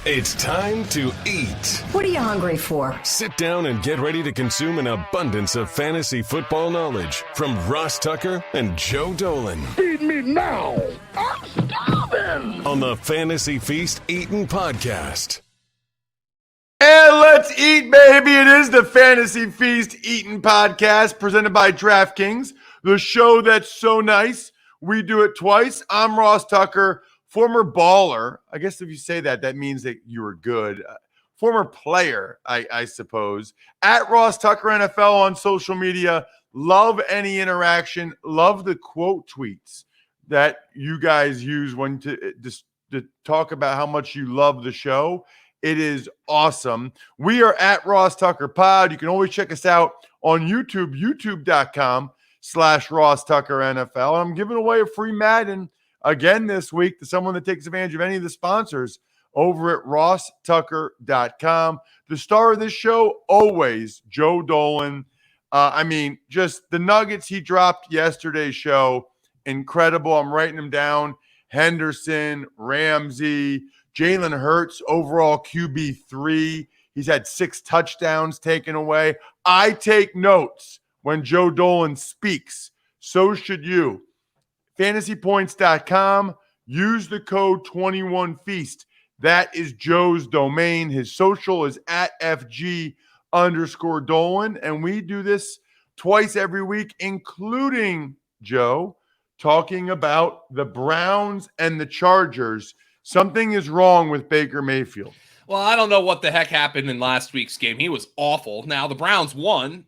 It's time to eat. What are you hungry for? Sit down and get ready to consume an abundance of fantasy football knowledge from Ross Tucker and Joe Dolan. Feed me now. I'm starving. On the Fantasy Feast Eatin' Podcast. And let's eat, baby. It is the Fantasy Feast Eatin' Podcast presented by DraftKings, the show that's so nice we do it twice. I'm Ross Tucker, former baller. I guess if you say that, that means that you were good. Former player, I suppose. At Ross Tucker NFL on social media. Love any interaction. Love the quote tweets that you guys use when to talk about how much you love the show. It is awesome. We are at Ross Tucker Pod. You can always check us out on YouTube, youtube.com/Ross Tucker NFL. I'm giving away a free Madden again this week to someone that takes advantage of any of the sponsors over at RossTucker.com. The star of this show, always, Joe Dolan. Just the nuggets he dropped yesterday's show, incredible. I'm writing them down. Henderson, Ramsey, Jalen Hurts, overall QB3. He's had 6 touchdowns taken away. I take notes when Joe Dolan speaks. So should you. FantasyPoints.com. Use the code 21Feast. That is Joe's domain. His social is at FG_Dolan. And we do this twice every week, including, Joe, talking about the Browns and the Chargers. Something is wrong with Baker Mayfield. Well, I don't know what the heck happened in last week's game. He was awful. Now, the Browns won.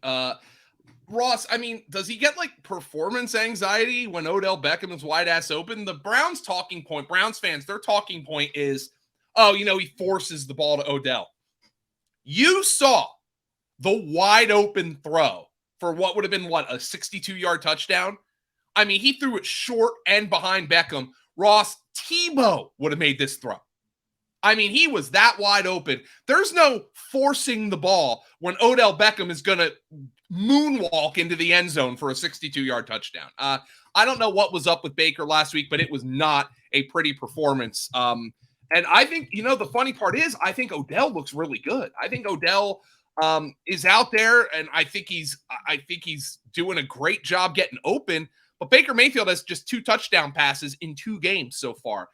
Ross, does he get like performance anxiety when Odell Beckham is wide ass open? The Browns talking point, Browns fans, their talking point is, he forces the ball to Odell. You saw the wide open throw for what would have been, a 62-yard touchdown? He threw it short and behind Beckham. Ross, Tebow would have made this throw. He was that wide open. There's no forcing the ball when Odell Beckham is going to moonwalk into the end zone for a 62-yard touchdown. I don't know what was up with Baker last week, but it was not a pretty performance. And I think, the funny part is I think Odell looks really good. I think Odell is out there, and I think he's doing a great job getting open. But Baker Mayfield has just 2 touchdown passes in 2 games so far.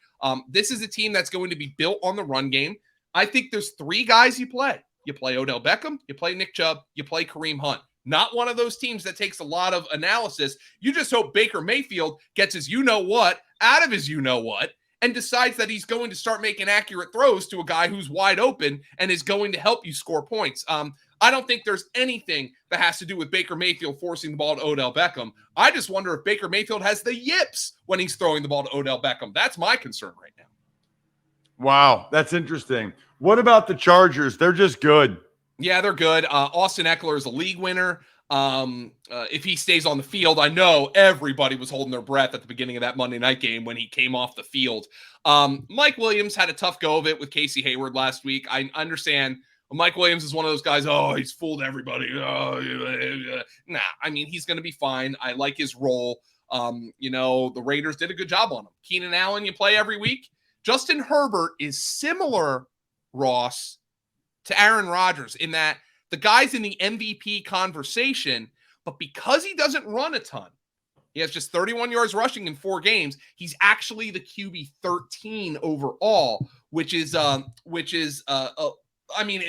This is a team that's going to be built on the run game. I think there's 3 guys you play. You play Odell Beckham, you play Nick Chubb, you play Kareem Hunt. Not one of those teams that takes a lot of analysis. You just hope Baker Mayfield gets his you-know-what out of his you-know-what and decides that he's going to start making accurate throws to a guy who's wide open and is going to help you score points. I don't think there's anything that has to do with Baker Mayfield forcing the ball to Odell Beckham. I just wonder if Baker Mayfield has the yips when he's throwing the ball to Odell Beckham. That's my concern right now. Wow, that's interesting. What about the Chargers? They're just good. Yeah, they're good. Austin Eckler is a league winner. If he stays on the field, I know everybody was holding their breath at the beginning of that Monday night game when he came off the field. Mike Williams had a tough go of it with Casey Hayward last week. I understand Mike Williams is one of those guys, he's fooled everybody. He's going to be fine. I like his role. The Raiders did a good job on him. Keenan Allen, you play every week. Justin Herbert is similar, Ross, to Aaron Rodgers in that the guy's in the MVP conversation, but because he doesn't run a ton, he has just 31 yards rushing in 4 games. He's actually the QB 13 overall, which is it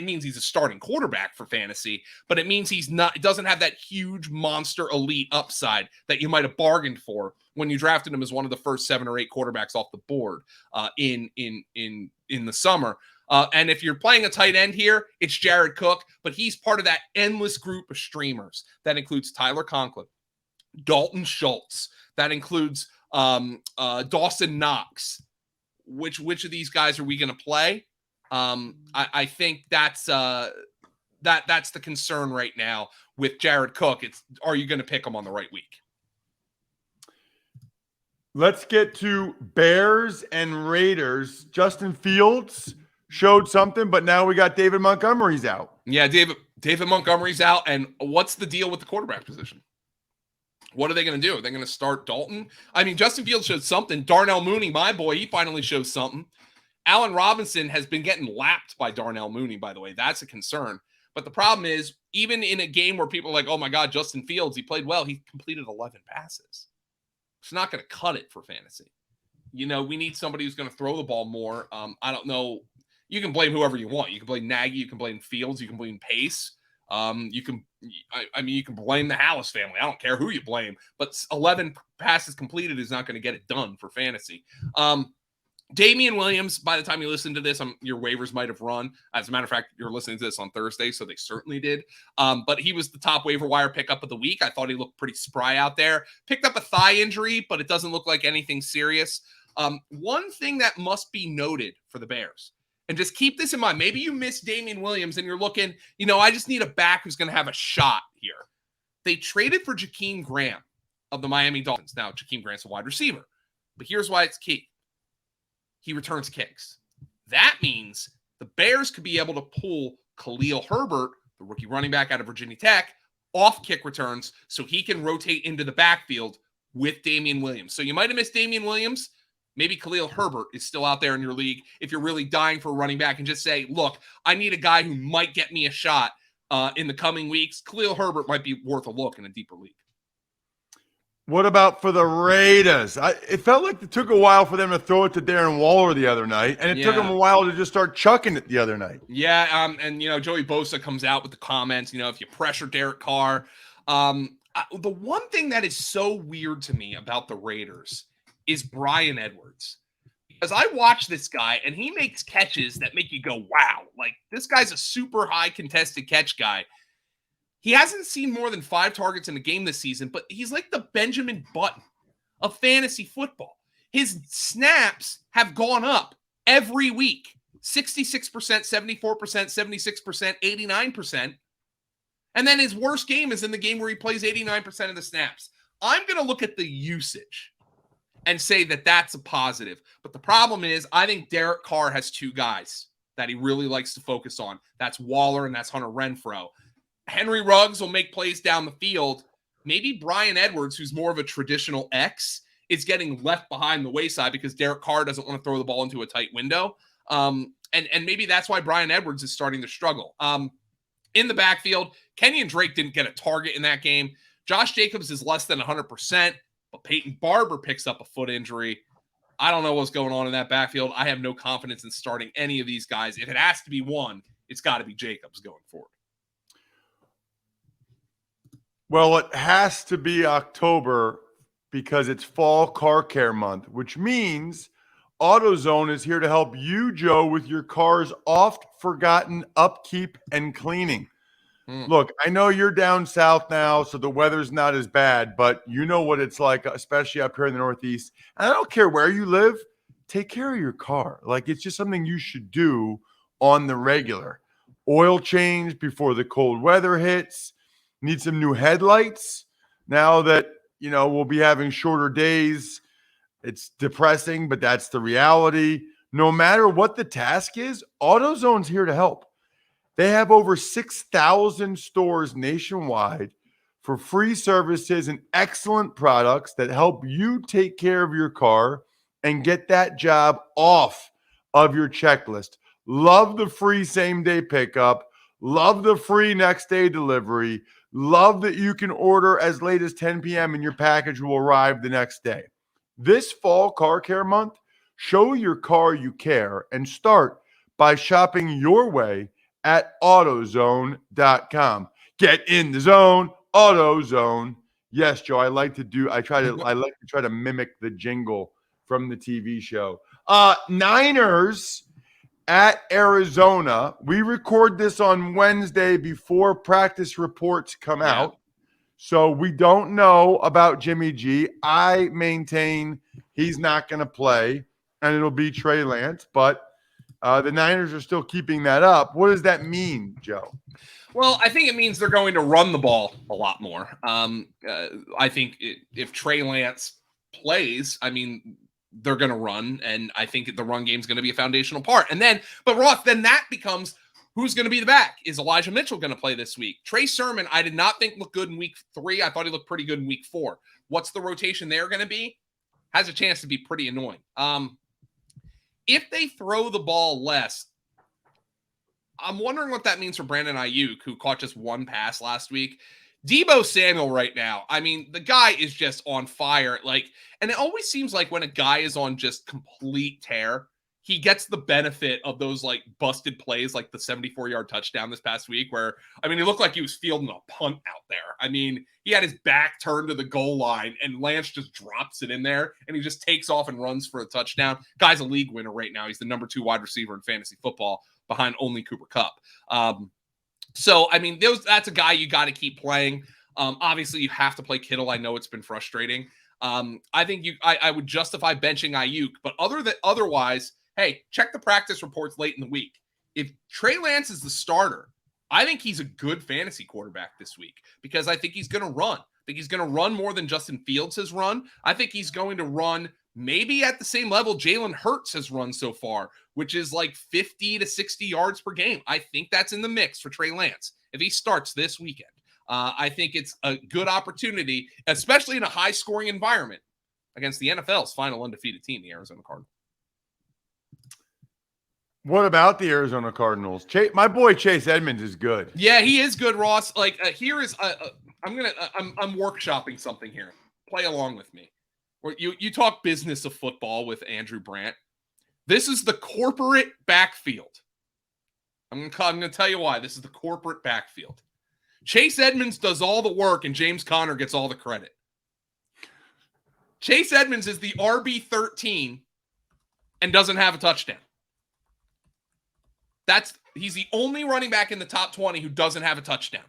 means he's a starting quarterback for fantasy, but it means it doesn't have that huge monster elite upside that you might have bargained for when you drafted him as one of the first 7 or 8 quarterbacks off the board in the summer. And if you're playing a tight end here, it's Jared Cook, but he's part of that endless group of streamers. That includes Tyler Conklin, Dalton Schultz. That includes Dawson Knox. Which of these guys are we going to play? I think that's the concern right now with Jared Cook. Are you going to pick him on the right week? Let's get to Bears and Raiders. Justin Fields showed something, but now we got David Montgomery's out. Yeah, David Montgomery's out. And what's the deal with the quarterback position? What are they going to do? Are they going to start Dalton? Justin Fields showed something. Darnell Mooney, my boy, he finally showed something. Allen Robinson has been getting lapped by Darnell Mooney, by the way. That's a concern. But the problem is, even in a game where people are like, oh my God, Justin Fields, he played well, he completed 11 passes. It's not going to cut it for fantasy. We need somebody who's going to throw the ball more. I don't know. You can blame whoever you want. You can blame Nagy. You can blame Fields. You can blame Pace. You can blame the Hallis family. I don't care who you blame. But 11 passes completed is not going to get it done for fantasy. Damian Williams, by the time you listen to this, your waivers might have run. As a matter of fact, you're listening to this on Thursday, so they certainly did. But he was the top waiver wire pickup of the week. I thought he looked pretty spry out there. Picked up a thigh injury, but it doesn't look like anything serious. One thing that must be noted for the Bears, and just keep this in mind, maybe you miss Damian Williams and you're looking, I just need a back who's going to have a shot here. They traded for Jakeem Graham of the Miami Dolphins. Now, Jakeem Grant's a wide receiver, but here's why it's key. He returns kicks. That means the Bears could be able to pull Khalil Herbert, the rookie running back out of Virginia Tech, off kick returns so he can rotate into the backfield with Damian Williams. So you might have missed Damian Williams. Maybe Khalil Herbert is still out there in your league if you're really dying for a running back and just say, look, I need a guy who might get me a shot in the coming weeks. Khalil Herbert might be worth a look in a deeper league. What about for the Raiders? It felt like it took a while for them to throw it to Darren Waller the other night, and it took them a while to just start chucking it the other night. Yeah, and Joey Bosa comes out with the comments, if you pressure Derek Carr. The one thing that is so weird to me about the Raiders is Bryan Edwards. Because I watch this guy, and he makes catches that make you go, wow, like this guy's a super high contested catch guy. He hasn't seen more than 5 targets in a game this season, but he's like the Benjamin Button of fantasy football. His snaps have gone up every week. 66%, 74%, 76%, 89%. And then his worst game is in the game where he plays 89% of the snaps. I'm going to look at the usage and say that that's a positive. But the problem is, I think Derek Carr has 2 guys that he really likes to focus on. That's Waller and that's Hunter Renfrow. Henry Ruggs will make plays down the field. Maybe Bryan Edwards, who's more of a traditional X, is getting left behind the wayside because Derek Carr doesn't want to throw the ball into a tight window. And maybe that's why Bryan Edwards is starting to struggle. In the backfield, Kenyon Drake didn't get a target in that game. Josh Jacobs is less than 100%, but Peyton Barber picks up a foot injury. I don't know what's going on in that backfield. I have no confidence in starting any of these guys. If it has to be one, it's got to be Jacobs going forward. Well, it has to be October because it's fall car care month, which means AutoZone is here to help you, Joe, with your car's oft-forgotten upkeep and cleaning. Look, I know you're down south now, so the weather's not as bad, but you know what it's like, especially up here in the Northeast. And I don't care where you live, take care of your car. Like, it's just something you should do on the regular. Oil change before the cold weather hits. Need some new headlights now that, we'll be having shorter days. It's depressing, but that's the reality. No matter what the task is, AutoZone's here to help. They have over 6,000 stores nationwide for free services and excellent products that help you take care of your car and get that job off of your checklist. Love the free same-day pickup. Love the free next-day delivery. Love that you can order as late as 10 p.m. and your package will arrive the next day. This fall car care month, show your car you care and start by shopping your way at AutoZone.com. Get in the zone, AutoZone. Yes, Joe, I like to try to mimic the jingle from the TV show. Niners at Arizona. We record this on Wednesday before practice reports come out. So we don't know about Jimmy G. I maintain he's not going to play, and it'll be Trey Lance. But the Niners are still keeping that up. What does that mean, Joe? Well, I think it means they're going to run the ball a lot more. I think if Trey Lance plays, they're going to run, and I think the run game is going to be a foundational part. But Ross, then that becomes who's going to be the back. Is Elijah Mitchell going to play this week? Trey Sermon, I did not think looked good in week 3. I thought he looked pretty good in week 4. What's the rotation there going to be? Has a chance to be pretty annoying. If they throw the ball less, I'm wondering what that means for Brandon Ayuk, who caught just one pass last week. Deebo Samuel right now, I mean, the guy is just on fire. And it always seems like when a guy is on just complete tear, he gets the benefit of those busted plays, like the 74-yard touchdown this past week, where, I mean, he looked like he was fielding a punt out there. I mean, he had his back turned to the goal line and Lance just drops it in there and he just takes off and runs for a touchdown. Guy's a league winner right now. He's the number 2 wide receiver in fantasy football behind only Cooper Kupp. So, I mean, that's a guy you got to keep playing. Obviously, you have to play Kittle. I know it's been frustrating. I think I would justify benching Ayuk, but otherwise, hey, check the practice reports late in the week. If Trey Lance is the starter, I think he's a good fantasy quarterback this week because I think he's going to run. I think he's going to run more than Justin Fields has run. I think he's going to run maybe at the same level Jalen Hurts has run so far, which is 50 to 60 yards per game. I think that's in the mix for Trey Lance if he starts this weekend. I think it's a good opportunity, especially in a high-scoring environment against the NFL's final undefeated team, the Arizona Cardinals. What about the Arizona Cardinals? My boy Chase Edmonds is good. Yeah, he is good, Ross. Here is I'm workshopping something here. Play along with me. Where you talk business of football with Andrew Brandt. This is the corporate backfield. I'm going to tell you why. This is the corporate backfield. Chase Edmonds does all the work and James Conner gets all the credit. Chase Edmonds is the RB13 and doesn't have a touchdown. He's the only running back in the top 20 who doesn't have a touchdown.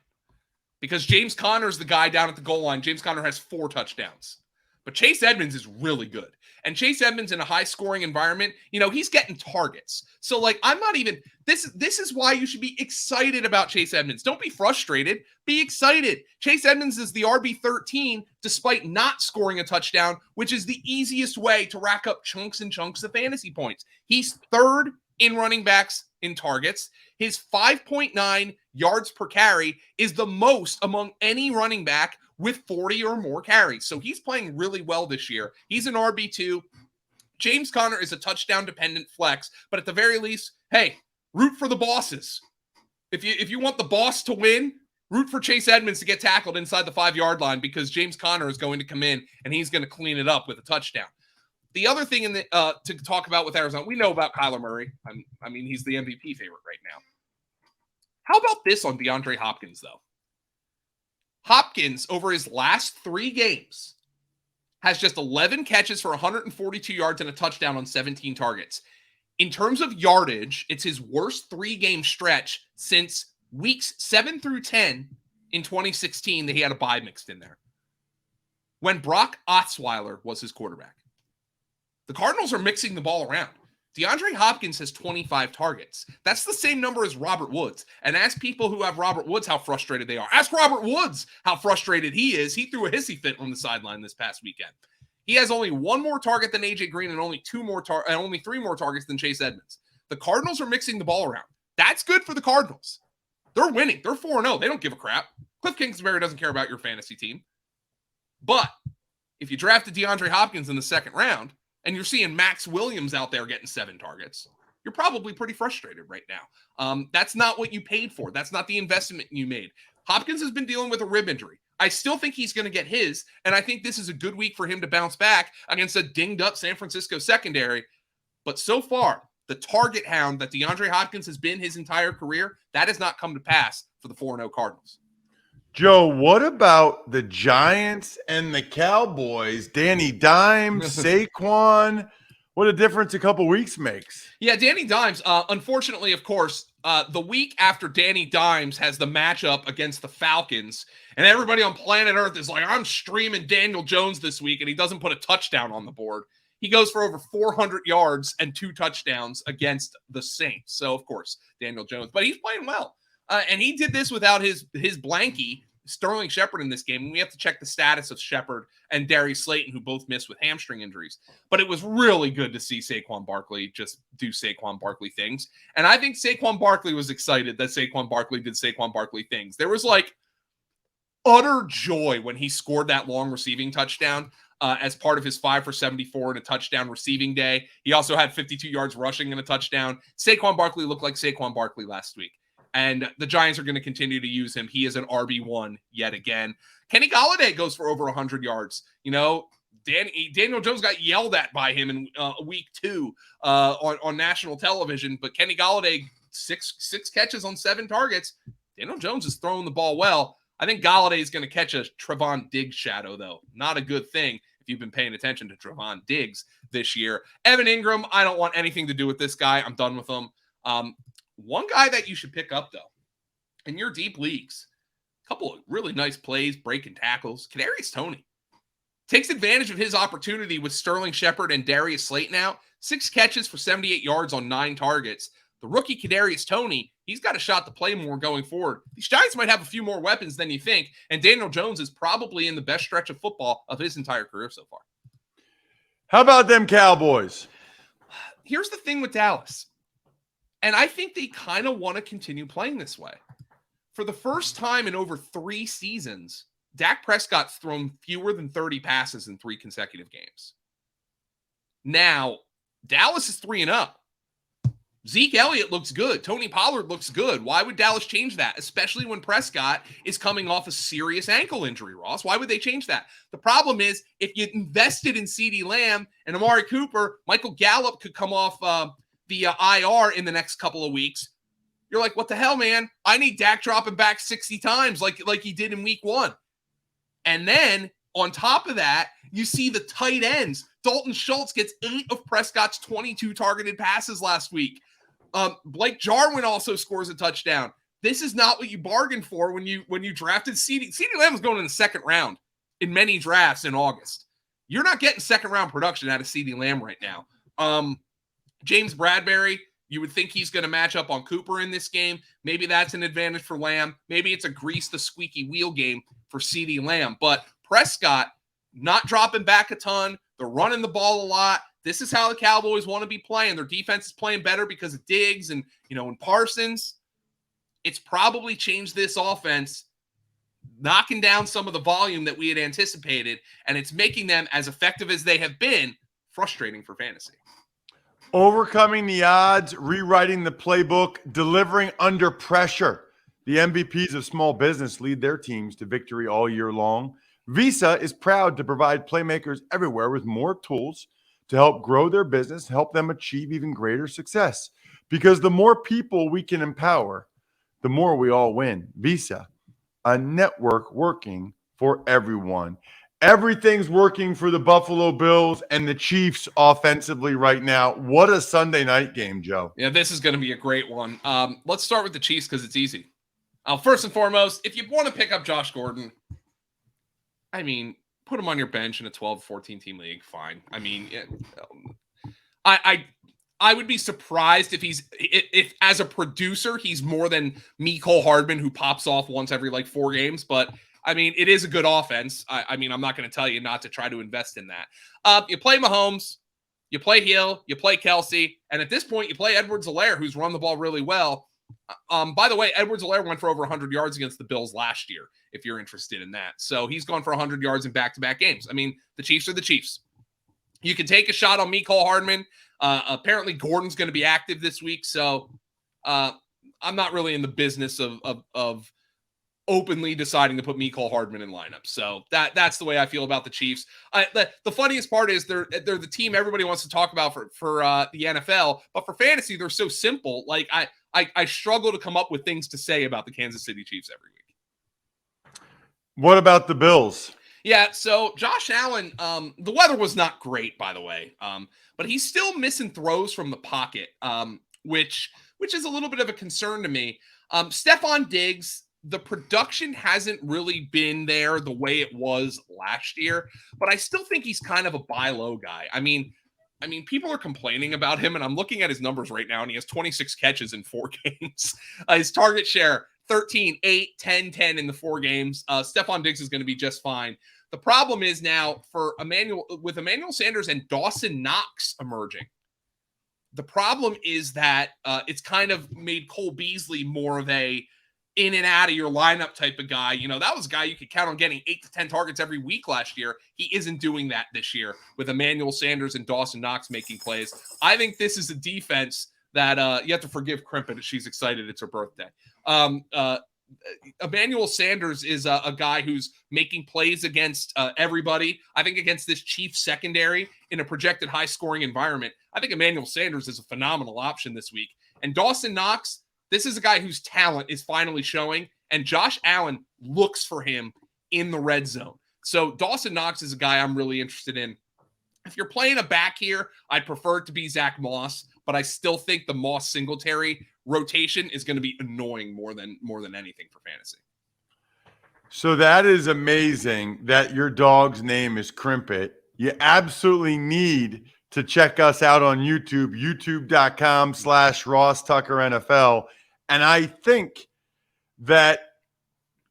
Because James Conner is the guy down at the goal line. James Conner has 4 touchdowns. But Chase Edmonds is really good. And Chase Edmonds in a high-scoring environment, he's getting targets. So, I'm not even – this is why you should be excited about Chase Edmonds. Don't be frustrated. Be excited. Chase Edmonds is the RB13 despite not scoring a touchdown, which is the easiest way to rack up chunks and chunks of fantasy points. He's 3rd in running backs in targets. His 5.9 yards per carry is the most among any running back with 40 or more carries. So he's playing really well this year. He's an RB2. James Conner is a touchdown-dependent flex, but at the very least, hey, root for the bosses. If you want the boss to win, root for Chase Edmonds to get tackled inside the 5-yard line because James Conner is going to come in and he's going to clean it up with a touchdown. The other thing to talk about with Arizona, we know about Kyler Murray. I mean, he's the MVP favorite right now. How about this on DeAndre Hopkins, though? Hopkins, over his last 3 games, has just 11 catches for 142 yards and a touchdown on 17 targets. In terms of yardage, it's his worst 3-game stretch since weeks 7 through 10 in 2016 that he had a bye mixed in there, when Brock Osweiler was his quarterback. The Cardinals are mixing the ball around. DeAndre Hopkins has 25 targets. That's the same number as Robert Woods. And ask people who have Robert Woods how frustrated they are. Ask Robert Woods how frustrated he is. He threw a hissy fit on the sideline this past weekend. He has only 1 more target than AJ Green and only 3 more targets than Chase Edmonds. The Cardinals are mixing the ball around. That's good for the Cardinals. They're winning. They're 4-0. They don't give a crap. Cliff Kingsbury doesn't care about your fantasy team. But if you drafted DeAndre Hopkins in the 2nd round, and you're seeing Max Williams out there getting 7 targets, you're probably pretty frustrated right now. That's not what you paid for. That's not the investment you made. Hopkins has been dealing with a rib injury. I still think he's going to get his, and I think this is a good week for him to bounce back against a dinged-up San Francisco secondary. But so far, the target hound that DeAndre Hopkins has been his entire career, that has not come to pass for the 4-0 Cardinals. Joe, what about the Giants and the Cowboys? Danny Dimes, Saquon. What a difference a couple weeks makes. Yeah, Danny Dimes, unfortunately, of course, the week after Danny Dimes has the matchup against the Falcons, and everybody on planet Earth is like, I'm streaming Daniel Jones this week, and he doesn't put a touchdown on the board. He goes for over 400 yards and 2 touchdowns against the Saints. So, of course, Daniel Jones. But he's playing well. And he did this without his blankie, Sterling Shepard, in this game. And we have to check the status of Shepard and Darius Slayton, who both missed with hamstring injuries. But it was really good to see Saquon Barkley just do Saquon Barkley things. And I think Saquon Barkley was excited that Saquon Barkley did Saquon Barkley things. There was utter joy when he scored that long receiving touchdown as part of his 5 for 74 and a touchdown receiving day. He also had 52 yards rushing and a touchdown. Saquon Barkley looked like Saquon Barkley last week. And the Giants are going to continue to use him. He is an RB1 yet again. Kenny Golladay goes for over 100 yards. You know, Daniel Jones got yelled at by him in week 2 on national television. But Kenny Golladay, six catches on 7 targets. Daniel Jones is throwing the ball well. I think Golladay is going to catch a Trevon Diggs shadow, though. Not a good thing if you've been paying attention to Trevon Diggs this year. Evan Ingram, I don't want anything to do with this guy. I'm done with him. One guy that you should pick up, though, in your deep leagues, a couple of really nice plays, breaking tackles. Kadarius Toney takes advantage of his opportunity with Sterling Shepard and Darius Slayton out. 6 catches for 78 yards on 9 targets. The rookie Kadarius Toney, he's got a shot to play more going forward. These Giants might have a few more weapons than you think, and Daniel Jones is probably in the best stretch of football of his entire career so far. How about them Cowboys? Here's the thing with Dallas. And I think they kind of want to continue playing this way. For the first time in over 3 seasons, Dak Prescott's thrown fewer than 30 passes in 3 consecutive games. Now, Dallas is 3-0. Zeke Elliott looks good. Tony Pollard looks good. Why would Dallas change that? Especially when Prescott is coming off a serious ankle injury, Ross. Why would they change that? The problem is, if you invested in CeeDee Lamb and Amari Cooper, Michael Gallup could come off the IR in the next couple of weeks. You're like, what the hell, man? I need Dak dropping back 60 times like he did in week 1. And then on top of that, you see the tight ends. Dalton Schultz gets 8 of Prescott's 22 targeted passes last week. Blake Jarwin also scores a touchdown. This is not what you bargained for when you drafted CeeDee. CeeDee Lamb was going in the 2nd round in many drafts in August. You're not getting 2nd round production out of CeeDee Lamb right now. James Bradbury, you would think he's going to match up on Cooper in this game. Maybe that's an advantage for Lamb. Maybe it's a grease the squeaky wheel game for CeeDee Lamb. But Prescott not dropping back a ton. They're running the ball a lot. This is how the Cowboys want to be playing. Their defense is playing better because of Diggs and Parsons. It's probably changed this offense, knocking down some of the volume that we had anticipated, and it's making them, as effective as they have been, frustrating for fantasy. Overcoming the odds, rewriting the playbook, delivering under pressure. The MVPs of small business lead their teams to victory all year long. Visa is proud to provide playmakers everywhere with more tools to help grow their business, help them achieve even greater success. Because the more people we can empower, the more we all win. Visa, a network working for everyone. Everything's working for the Buffalo Bills and the Chiefs offensively right now. What a Sunday night game, Joe. Yeah, this is going to be a great one. Let's start with the Chiefs because it's easy. First and foremost, if you want to pick up Josh Gordon, I mean, put him on your bench in a 12-14 team league, fine. I mean, I would be surprised if as a producer, he's more than Mecole Hardman, who pops off once every 4 games. But I mean, it is a good offense. I mean, I'm not going to tell you not to try to invest in that. You play Mahomes, you play Hill, you play Kelsey, and at this point, you play Edwards-Helaire, who's run the ball really well. By the way, Edwards-Helaire went for over 100 yards against the Bills last year, if you're interested in that. So he's gone for 100 yards in back-to-back games. I mean, the Chiefs are the Chiefs. You can take a shot on Mecole Hardman. Apparently, Gordon's going to be active this week, so I'm not really in the business of openly deciding to put Mecole Hardman in lineups. So that's the way I feel about the Chiefs. The funniest part is they're the team everybody wants to talk about for the NFL, but for fantasy, they're so simple. Like I struggle to come up with things to say about the Kansas City Chiefs every week. What about the Bills? Yeah, so Josh Allen, the weather was not great, by the way, but he's still missing throws from the pocket, which is a little bit of a concern to me. Stephon Diggs, the production hasn't really been there the way it was last year, but I still think he's kind of a buy low guy. I mean, people are complaining about him, and I'm looking at his numbers right now, and he has 26 catches in 4 games. His target share, 13, 8, 10, 10 in the 4 games. Stephon Diggs is going to be just fine. The problem is now with Emmanuel Sanders and Dawson Knox emerging. The problem is that it's kind of made Cole Beasley more of a in and out of your lineup type of guy. That was a guy you could count on getting 8 to 10 targets every week last year. He isn't doing that this year with Emmanuel Sanders and Dawson Knox making plays. I think this is a defense that you have to forgive Crimpet if she's excited. It's her birthday. Emmanuel Sanders is a guy who's making plays against everybody. I think against this Chiefs secondary in a projected high-scoring environment, I think Emmanuel Sanders is a phenomenal option this week. And Dawson Knox, this is a guy whose talent is finally showing, and Josh Allen looks for him in the red zone. So Dawson Knox is a guy I'm really interested in. If you're playing a back here, I'd prefer it to be Zach Moss, but I still think the Moss Singletary rotation is going to be annoying more than anything for fantasy. So that is amazing that your dog's name is Crimpet. You absolutely need to check us out on YouTube, youtube.com/Ross Tucker NFL. And I think that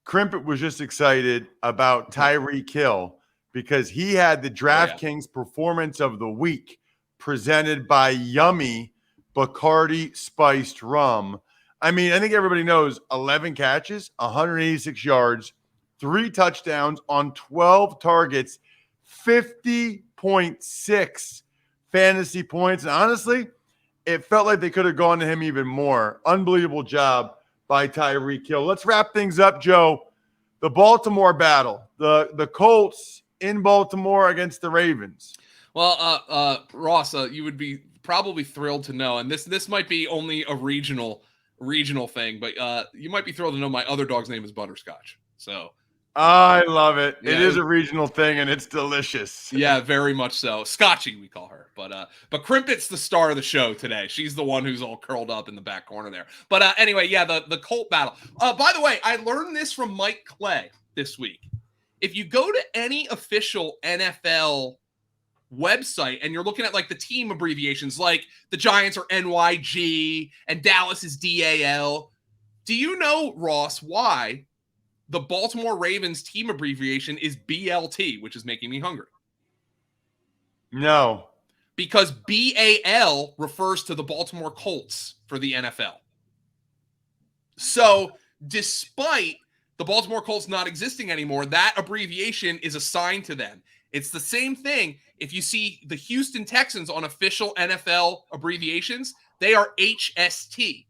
Crimpet was just excited about Tyreek Hill because he had the DraftKings Performance of the Week presented by Yummy Bacardi Spiced Rum. I mean, I think everybody knows 11 catches, 186 yards, 3 touchdowns on 12 targets, 50.6 fantasy points. And honestly, it felt like they could have gone to him even more. Unbelievable job by Tyreek Hill. Let's wrap things up, Joe. The Baltimore battle, the Colts in Baltimore against the Ravens. Well, Ross, you would be probably thrilled to know, and this might be only a regional thing, but you might be thrilled to know my other dog's name is Butterscotch. So I love it. Yeah, it is a regional thing, and it's delicious. Yeah, very much so. Scotchy, we call her. But Crimpet's the star of the show today. She's the one who's all curled up in the back corner there. But anyway, yeah, the Colt battle. By the way, I learned this from Mike Clay this week. If you go to any official NFL website and you're looking at like the team abbreviations, like the Giants are NYG and Dallas is DAL, do you know, Ross, why the Baltimore Ravens team abbreviation is BLT, which is making me hungry? No. Because BAL refers to the Baltimore Colts for the NFL. So despite the Baltimore Colts not existing anymore, that abbreviation is assigned to them. It's the same thing. If you see the Houston Texans on official NFL abbreviations, they are HST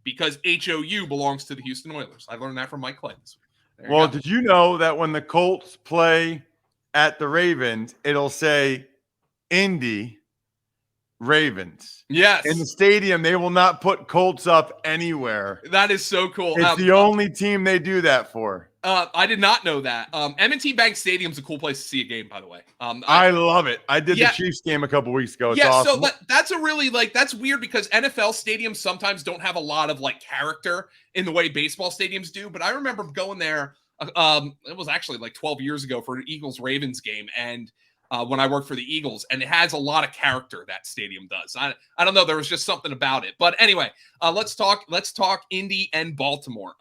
because HOU belongs to the Houston Oilers. I learned that from Mike Clay this week. Well, did you know that when the Colts play at the Ravens, it'll say Indy Ravens? Yes. In the stadium, they will not put Colts up anywhere. That is so cool. It's the only team they do that for. I did not know that. M&T Bank Stadium's a cool place to see a game, by the way. I love it. I did the Chiefs game a couple weeks ago. It's awesome. So that's a really that's weird because NFL stadiums sometimes don't have a lot of character in the way baseball stadiums do. But I remember going there. It was actually 12 years ago for an Eagles-Ravens game, and when I worked for the Eagles, and it has a lot of character, that stadium does. I don't know, there was just something about it. But anyway, let's talk Indy and Baltimore.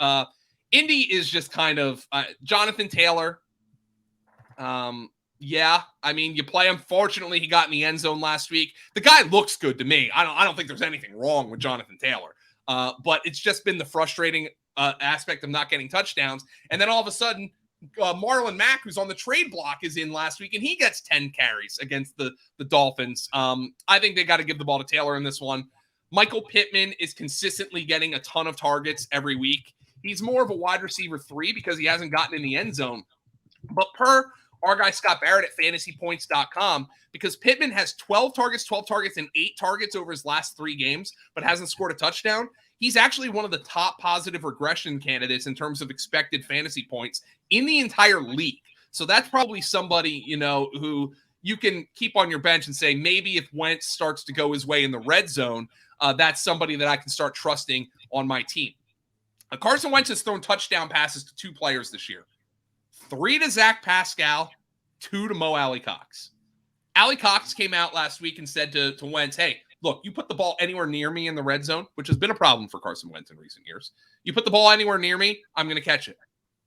Indy is just kind of Jonathan Taylor. Yeah, I mean, you play him. Fortunately, he got in the end zone last week. The guy looks good to me. I don't think there's anything wrong with Jonathan Taylor. But it's just been the frustrating aspect of not getting touchdowns. And then all of a sudden, Marlon Mack, who's on the trade block, is in last week, and he gets 10 carries against the Dolphins. I think they got to give the ball to Taylor in this one. Michael Pittman is consistently getting a ton of targets every week. He's more of a wide receiver 3 because he hasn't gotten in the end zone. But per our guy Scott Barrett at fantasypoints.com, because Pittman has 12 targets, and 8 targets over his last 3 games, but hasn't scored a touchdown, he's actually one of the top positive regression candidates in terms of expected fantasy points in the entire league. So that's probably somebody, who you can keep on your bench and say, maybe if Wentz starts to go his way in the red zone, that's somebody that I can start trusting on my team. Carson Wentz has thrown touchdown passes to 2 players this year. 3 to Zach Pascal, 2 to Mo Alley-Cox. Alley-Cox came out last week and said to Wentz, hey, look, you put the ball anywhere near me in the red zone, which has been a problem for Carson Wentz in recent years. You put the ball anywhere near me, I'm going to catch it.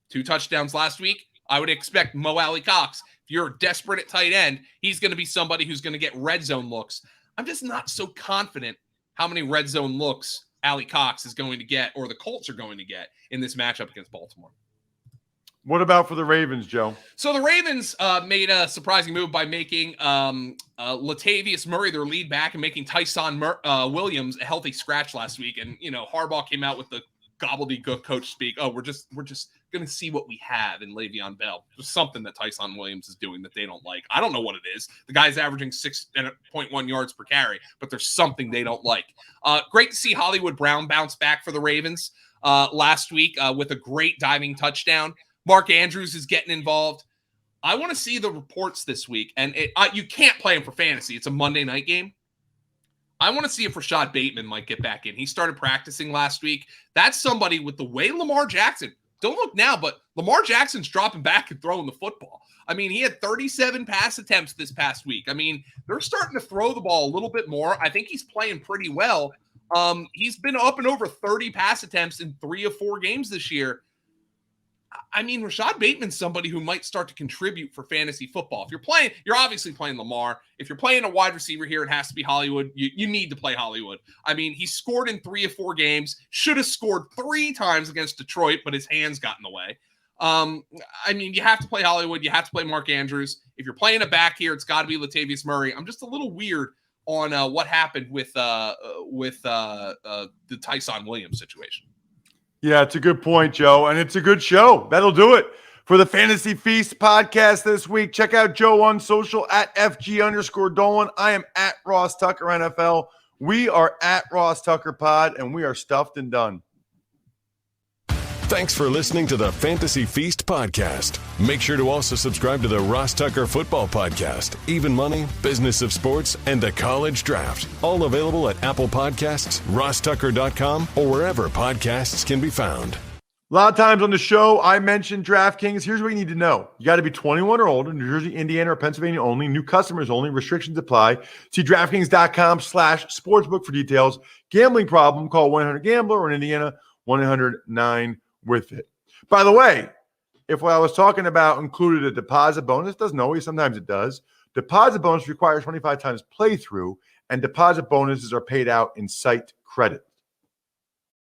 2 touchdowns last week. I would expect Mo Alley-Cox, if you're desperate at tight end, he's going to be somebody who's going to get red zone looks. I'm just not so confident how many red zone looks Ali Cox is going to get, or the Colts are going to get in this matchup against Baltimore. What about for the Ravens, Joe? So the Ravens made a surprising move by making Latavius Murray their lead back and making Tyson Williams a healthy scratch last week. And, Harbaugh came out with the gobbledygook coach speak. Oh, we're just going to see what we have in Le'Veon Bell. There's something that Tyson Williams is doing that they don't like. I don't know what it is. The guy's averaging 6.1 yards per carry, but there's something they don't like. Great to see Hollywood Brown bounce back for the Ravens last week with a great diving touchdown. Mark Andrews is getting involved. I want to see the reports this week, and you can't play him for fantasy. It's a Monday night game. I want to see if Rashad Bateman might get back in. He started practicing last week. That's somebody with the way Lamar Jackson, don't look now, but Lamar Jackson's dropping back and throwing the football. I mean, he had 37 pass attempts this past week. I mean, they're starting to throw the ball a little bit more. I think he's playing pretty well. He's been up and over 30 pass attempts in 3 of 4 games this year. I mean, Rashad Bateman's somebody who might start to contribute for fantasy football. If you're obviously playing Lamar. If you're playing a wide receiver here, it has to be Hollywood. You need to play Hollywood. I mean, he scored in 3 of 4 games, should have scored 3 times against Detroit, but his hands got in the way. I mean, you have to play Hollywood. You have to play Mark Andrews. If you're playing a back here, it's got to be Latavius Murray. I'm just a little weird on what happened with the Tyson Williams situation. Yeah, it's a good point, Joe, and it's a good show. That'll do it for the Fantasy Feast podcast this week. Check out Joe on social at FG_Dolan. I am at Ross Tucker NFL. We are at Ross Tucker Pod, and we are stuffed and done. Thanks for listening to the Fantasy Feast podcast. Make sure to also subscribe to the Ross Tucker Football Podcast, Even Money, Business of Sports, and the College Draft. All available at Apple Podcasts, rosstucker.com, or wherever podcasts can be found. A lot of times on the show, I mentioned DraftKings. Here's what you need to know. You got to be 21 or older, New Jersey, Indiana, or Pennsylvania only. New customers only. Restrictions apply. See DraftKings.com/sportsbook for details. Gambling problem, call 1-800-GAMBLER, or in Indiana, 1-800-9 with it. By the way, if what I was talking about included a deposit bonus, doesn't always, sometimes it does. Deposit bonus requires 25 times playthrough, and deposit bonuses are paid out in site credit.